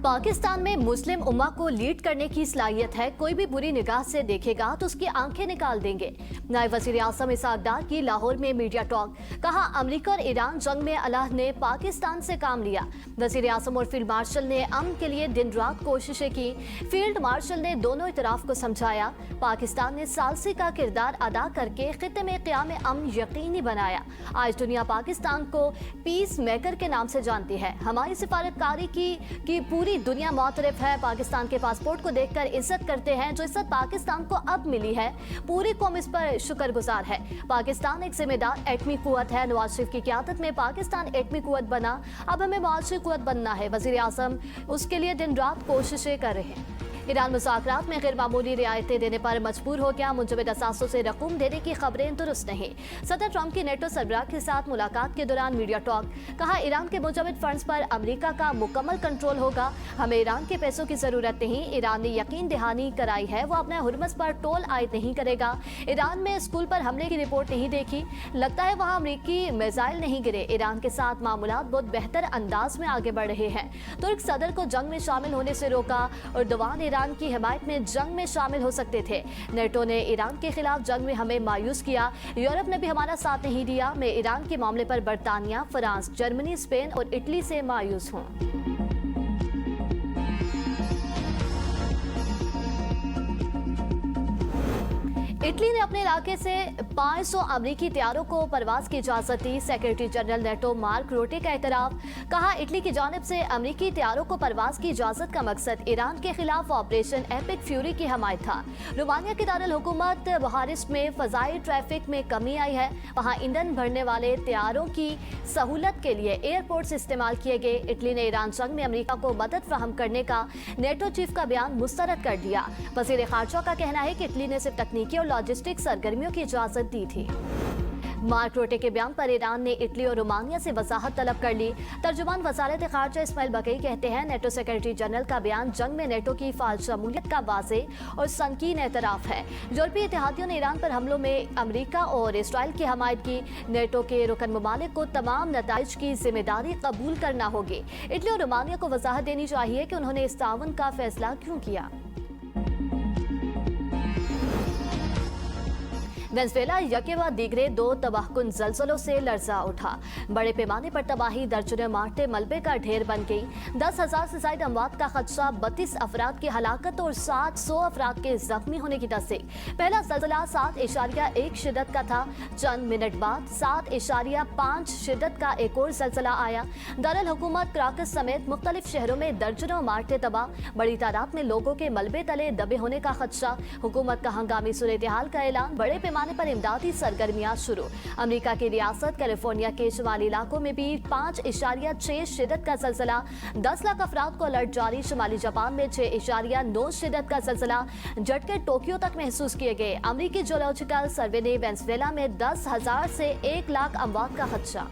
पाकिस्तान में मुस्लिम उम्मा को लीड करने की सलाहियत है। कोई भी बुरी निगाह से देखेगा तो उसकी आंखें निकाल देंगे। नायब वज़ीर आज़म इसाक डार की लाहौर में मीडिया टॉक। कहा, अमेरिका और ईरान जंग में अल्लाह ने पाकिस्तान से काम लिया। वज़ीर आज़म और फील्ड मार्शल ने अमन के लिए दिन रात कोशिशें की। फील्ड मार्शल ने दोनों इतराफ को समझाया। पाकिस्तान ने सालसी का किरदार अदा करके खित्ते में क़याम अमन यकीनी बनाया। आज दुनिया पाकिस्तान को पीस मेकर के नाम से जानती है। हमारी सिफारतकारी की पूरी दुनिया मुतरफ है। पाकिस्तान के पासपोर्ट को देखकर इज्जत करते हैं। जो इज्जत पाकिस्तान को अब मिली है, पूरी कौम इस पर शुक्रगुजार है। पाकिस्तान एक जिम्मेदार एटमी कुव्वत है। नवाज शरीफ की क़यादत में पाकिस्तान एटमी कुव्वत बना। अब हमें मुआशी कुव्वत बनना है। वज़ीर आज़म उसके लिए दिन रात कोशिशें कर रहे हैं। ईरान मुज़ाकरात में गैर मामूली रियायतें देने पर मजबूर हो गया। मुंजमद असासों से रकूम देने की खबरें दुरुस्त नहीं। सदर ट्रंप की नेटो सरबराह के साथ मुलाकात के दौरान मीडिया टॉक। कहा, ईरान के मुंजमद फंड्स पर अमेरिका का मुकम्मल कंट्रोल होगा। हमें ईरान के पैसों की जरूरत नहीं। ईरान ने यकीन दहानी कराई है, वो अपने हुर्मस पर टोल आयद नहीं करेगा। ईरान में स्कूल पर हमले की रिपोर्ट नहीं देखी, लगता है वहाँ अमरीकी मिसाइल नहीं गिरे। ईरान के साथ मामूलात बहुत बेहतर अंदाज में आगे बढ़ रहे हैं। तुर्क सदर को जंग में शामिल होने से रोका और दवान ईरान की हिमायत में जंग में शामिल हो सकते थे। नेटो ने ईरान के खिलाफ जंग में हमें मायूस किया। यूरोप ने भी हमारा साथ नहीं दिया। मैं ईरान के मामले पर बरतानिया, फ्रांस, जर्मनी, स्पेन और इटली से मायूस हूँ। इटली ने अपने इलाके से 500 अमरीकी तैयारों को परवाज की इजाजत दी। Secretary general NATO Mark Rutte का एतराफ। कहा, इटली की जानिब से अमरीकी तैयारों को परवाज की इजाजत का मकसद ईरान के खिलाफ ऑपरेशन एपिक फ्यूरी की हमायत था। रोमानिया की दारुल हुकूमत बुखारेस्ट में फजाई ट्रैफिक में कमी आई है। वहाँ ईंधन भरने वाले तैयारों की सहूलत के लिए एयरपोर्ट्स इस्तेमाल किए गए। इटली ने ईरान जंग में अमरीका को मदद फराहम करने का नेटो चीफ का बयान मुस्तरद कर दिया। वज़ीर ख़ारजा का कहना है कि इटली ने सिर्फ तकनीकी और लॉजिस्टिक सरगर्मियों की इजाजत दी थी। मार्क रूटे के बयान पर ईरान ने इटली और रोमानिया से वजाहत तलब कर ली। तर्जुमान वज़ारत ख़ारजा इस्माइल बकई कहते हैं, नेटो सेक्रेटरी जनरल का बयान जंग में नेटो की फ़ाल शमूलियत का वाज़ेह और संकीन एतराफ़ है। यूरोपीय इत्तेहादियों ने ईरान पर हमलों में अमरीका और इसराइल की हमायत की। नेटो के रुकन ममालिक को तमाम नताइज की जिम्मेदारी कबूल करना होगी। इटली और रोमानिया को वजाहत देनी चाहिए कि उन्होंने इस ताउन का फैसला क्यों किया। वेनेज़ुएला यके बाद दीगरे 2 तबाहकुन ज़लज़लों से लर्जा उठा। बड़े पैमाने पर तबाही दर्जनों मारते मलबे का ढेर बन गई। 10,000 से ज़ायद अमवात का खदशा, 32 अफराद की हलाकत और 700 अफराद के जख्मी होने की तस्दीक। पहला ज़लज़ला 7.1 शिद्दत का था। चंद मिनट बाद 7.5 शिद्दत का एक और ज़लज़ला आया। दारुल हुकूमत कराकस समेत मुख्तलिफ शहरों में दर्जनों मारते तबाह। बड़ी तादाद में लोगों के मलबे तले दबे होने का खदशा। हुकूमत का हंगामी सूरत-ए-हाल का ऐलान। बड़े पैमाने पर इमदादी सरगर्मियां शुरू। अमेरिका की रियासत कैलिफोर्निया के शुमाली इलाकों में भी 5.6 शिद्दत का ज़लज़ला। 10 लाख अफराद को अलर्ट जारी। शुमाली जापान में 6.9 शिद्दत का ज़लज़ला। झटके टोक्यो तक महसूस किए गए। अमेरिकी जियोलॉजिकल सर्वे ने वेनेज़ुएला में 10,000 से 1 लाख अमवात का खदशा।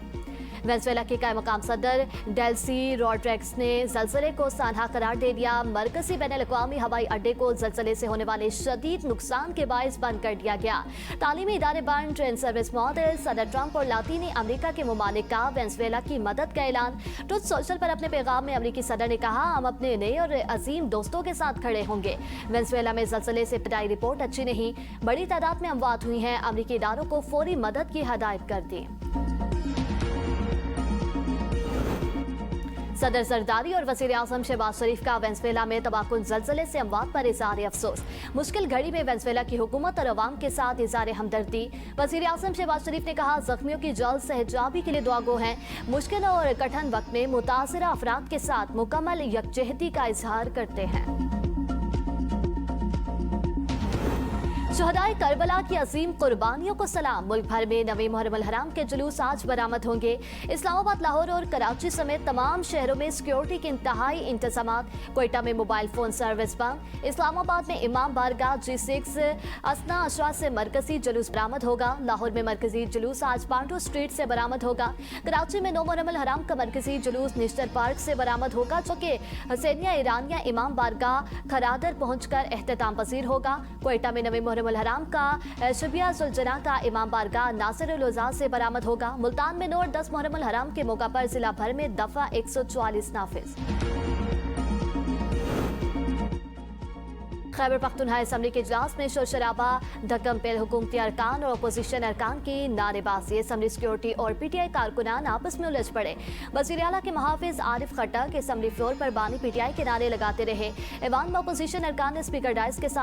वेनेज़ुएला के कायम मकाम सदर डेल्सी रॉड्रिग्स ने ज़लज़ले को सानहा करार दे दिया। मरकज़ी बैनुल-अक़वामी हवाई अड्डे को ज़लज़ले से होने वाले शदीद नुकसान के बायस बंद कर दिया गया। तालीमी इदारे बंद, ट्रेन सर्विस मॉडल। सदर ट्रंप और लातीनी अमेरिका के ममालिक का वेनेज़ुएला की मदद का ऐलान। ट्रुथ सोशल पर अपने पैगाम में अमेरिकी सदर ने कहा, हम अपने नए और अजीम दोस्तों के साथ खड़े होंगे। वेनेज़ुएला में ज़लज़ले से इब्तदाई रिपोर्ट अच्छी नहीं, बड़ी तादाद में अमवात हुई हैं। अमेरिकी इदारों को फौरी मदद की हदायत कर दी। सदर जरदारी और वज़ीर आज़म शहबाज शरीफ का वेनेज़ुएला में तबाहकुन ज़लज़ले से अमवात पर इज़हार अफसोस। मुश्किल घड़ी में वेनेज़ुएला की हुकूमत और अवाम के साथ इज़हार हमदर्दी। वज़ीर आज़म शहबाज शरीफ ने कहा, ज़ख्मियों की जल्द सेहतयाबी के लिए दुआगो हैं। मुश्किल और कठिन वक्त में मुतासिरा अफराद के साथ मुकम्मल यकजहती का इज़हार करते हैं। शुहदाए करबला की अजीम कुर्बानियों को सलाम। मुल्क भर में नवे मुहर्रम अल हराम के जुलूस आज बरामद होंगे। इस्लामाबाद, लाहौर और कराची समेत तमाम शहरों में सिक्योरिटी के इंतहाई इंतजामात। कोयटा में मोबाइल फोन सर्विस बंद। इस्लामाबाद में इमाम बारगाह G6 असना अशरा से मरकजी जुलूस बरामद होगा। लाहौर में मरकजी जुलूस आज पांडू स्ट्रीट से बरामद होगा। कराची में नौ मुहर्रम अल हराम का मरकजी जुलूस निश्तर पार्क से बरामद होगा, जो कि हुसैनिया ईरानिया इमाम बारगाह खरादर पहुंचकर एहतताम पसीर होगा। कोयटा में नवे मुहर्रम अल हराम का शबिया सुलजना का इमाम बारगाह नासिरुल उज़ा से बरामद होगा। मुल्तान में 9 और 10 मुहर्रम अल हराम के मौका पर जिला भर में दफा 144 नाफिज। खैबर पख्तूनख्वा असम्बली के इजलास में शोर शराबा, धक्कम पेल हुकूमती अरकान और अपोजिशन अरकान की नारेबाजी। असम्बली सिक्योरिटी और PTI कारकुनान आपस में उलझ पड़े। वज़ीर आला के मुहाफिज आरिफ खट्टक असम्बली फ्लोर पर बानी PTI के नारे लगाते रहे। ऐवान में अपोजिशन अरकान ने स्पीकर डाइस के साथ